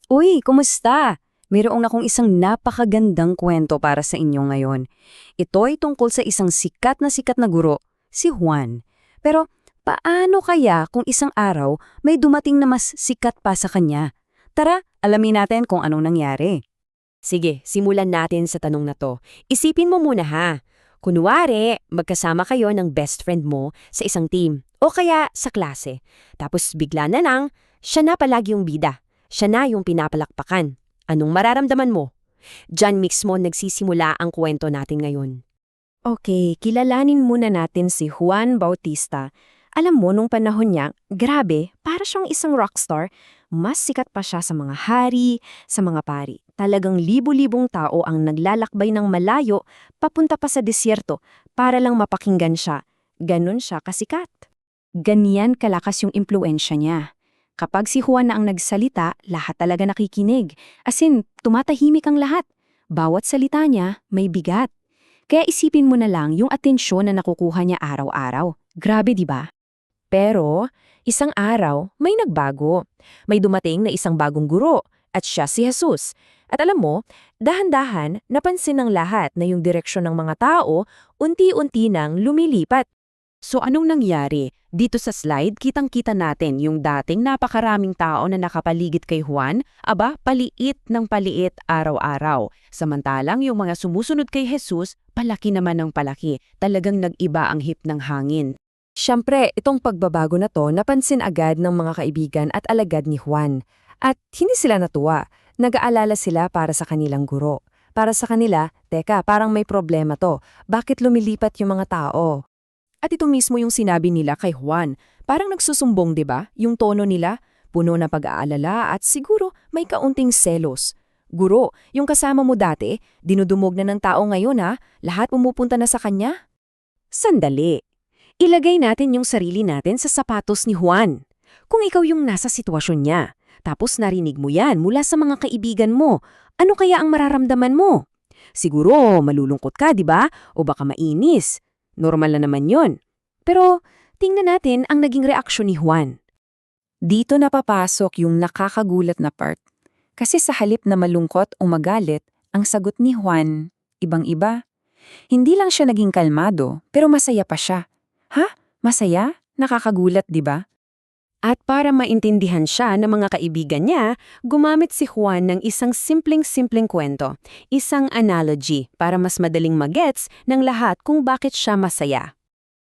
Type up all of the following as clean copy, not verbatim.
Uy, kumusta? Mayroong akong isang napakagandang kwento para sa inyo ngayon. Ito ay tungkol sa isang sikat na guro, si Juan. Pero paano kaya kung isang araw may dumating na mas sikat pa sa kanya? Tara, alamin natin kung anong nangyari. Sige, simulan natin sa tanong na to. Isipin mo muna ha. Kunwari, magkasama kayo ng best friend mo sa isang team o kaya sa klase. Tapos bigla na lang, siya na palagi yung bida. Siya na yung pinapalakpakan. Anong mararamdaman mo? Diyan mismo nagsisimula ang kwento natin ngayon. Okay, kilalanin muna natin si Juan Bautista. Alam mo, nung panahon niya, grabe, para siyang isang rockstar. Mas sikat pa siya sa mga hari, sa mga pari. Talagang libu-libong tao ang naglalakbay ng malayo papunta pa sa disyerto para lang mapakinggan siya. Ganon siya kasikat. Ganyan kalakas yung impluensya niya. Kapag si Juan na ang nagsalita, lahat talaga nakikinig. As in, tumatahimik ang lahat. Bawat salita niya may bigat. Kaya isipin mo na lang yung atensyon na nakukuha niya araw-araw. Grabe, di ba? Pero, isang araw, may nagbago. May dumating na isang bagong guro, at siya si Jesus. At alam mo, dahan-dahan, napansin ng lahat na yung direksyon ng mga tao, unti-unti nang lumilipat. So anong nangyari? Dito sa slide, kitang-kita natin yung dating napakaraming tao na nakapaligid kay Juan, paliit ng paliit araw-araw. Samantalang yung mga sumusunod kay Jesus, palaki naman ng palaki. Talagang nag-iba ang hip ng hangin. Siyempre, itong pagbabago na to napansin agad ng mga kaibigan at alagad ni Juan. At hindi sila natuwa. Nag-aalala sila para sa kanilang guro. Para sa kanila, teka, parang may problema to. Bakit lumilipat yung mga tao? At ito mismo yung sinabi nila kay Juan. Parang nagsusumbong, 'di ba? Yung tono nila, puno ng pag-aalala at siguro may kaunting selos. Guro, yung kasama mo dati, dinudumog na ng tao ngayon ha? Lahat pumupunta na sa kanya? Sandali. Ilagay natin yung sarili natin sa sapatos ni Juan. Kung ikaw yung nasa sitwasyon niya, tapos narinig mo yan mula sa mga kaibigan mo, ano kaya ang mararamdaman mo? Siguro malulungkot ka, 'di ba? O baka mainis. Normal na naman yon. Pero tingnan natin ang naging reaksyon ni Juan. Dito napapasok yung nakakagulat na part. Kasi sa halip na malungkot o magalit, ang sagot ni Juan, ibang-iba. Hindi lang siya naging kalmado, pero masaya pa siya. Ha? Masaya? Nakakagulat, di ba? At para maintindihan siya ng mga kaibigan niya, gumamit si Juan ng isang simpleng-simpleng kwento, isang analogy para mas madaling magets ng lahat kung bakit siya masaya.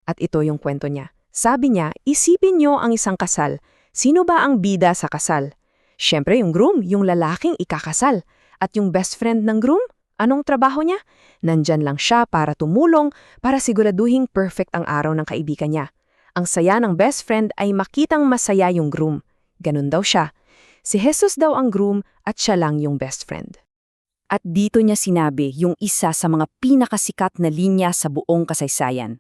At ito yung kwento niya. Sabi niya, isipin niyo ang isang kasal. Sino ba ang bida sa kasal? Siyempre yung groom, yung lalaking ikakasal. At yung best friend ng groom, anong trabaho niya? Nandyan lang siya para tumulong, para siguraduhing perfect ang araw ng kaibigan niya. Ang saya ng best friend ay makitang masaya yung groom. Ganun daw siya. Si Jesus daw ang groom at siya lang yung best friend. At dito niya sinabi yung isa sa mga pinakasikat na linya sa buong kasaysayan.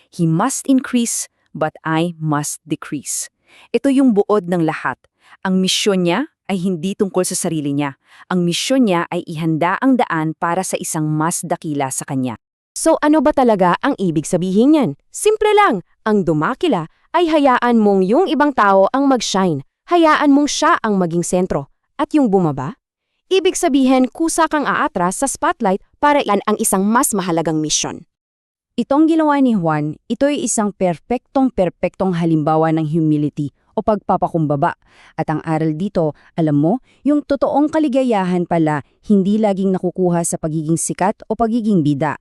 He must increase, but I must decrease. Ito yung buod ng lahat. Ang misyon niya ay hindi tungkol sa sarili niya. Ang misyon niya ay ihanda ang daan para sa isang mas dakila sa kanya. So ano ba talaga ang ibig sabihin niyan? Simple lang, ang dumakila ay hayaan mong yung ibang tao ang mag-shine. Hayaan mong siya ang maging sentro. At yung bumaba? Ibig sabihin kusa kang aatras sa spotlight para ilan ang isang mas mahalagang misyon. Itong ginawa ni Juan, ito ay isang perpektong halimbawa ng humility o pagpapakumbaba. At ang aral dito, alam mo, yung totoong kaligayahan pala hindi laging nakukuha sa pagiging sikat o pagiging bida.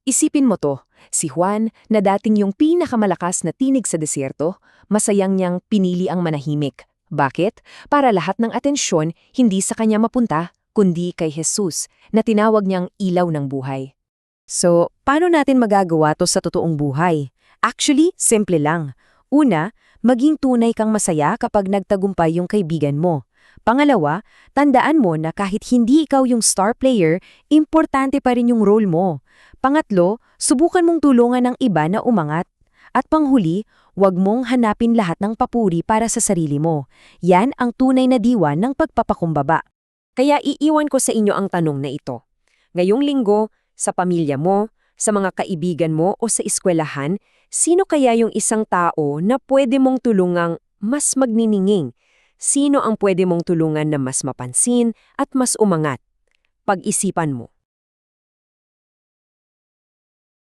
Isipin mo to, si Juan na dating yung pinakamalakas na tinig sa desierto, masayang niyang pinili ang manahimik. Bakit? Para lahat ng atensyon hindi sa kanya mapunta, kundi kay Jesus, na tinawag niyang ilaw ng buhay. So, paano natin magagawa to sa totoong buhay? Actually, simple lang. Una, maging tunay kang masaya kapag nagtagumpay yung kaibigan mo. Pangalawa, tandaan mo na kahit hindi ikaw yung star player, importante pa rin yung role mo. Pangatlo, subukan mong tulungan ng iba na umangat. At panghuli, huwag mong hanapin lahat ng papuri para sa sarili mo. Yan ang tunay na diwa ng pagpapakumbaba. Kaya iiwan ko sa inyo ang tanong na ito. Ngayong linggo, sa pamilya mo, sa mga kaibigan mo o sa eskwelahan, sino kaya yung isang tao na pwede mong tulungang mas magnininging? Sino ang pwede mong tulungan na mas mapansin at mas umangat? Pag-isipan mo.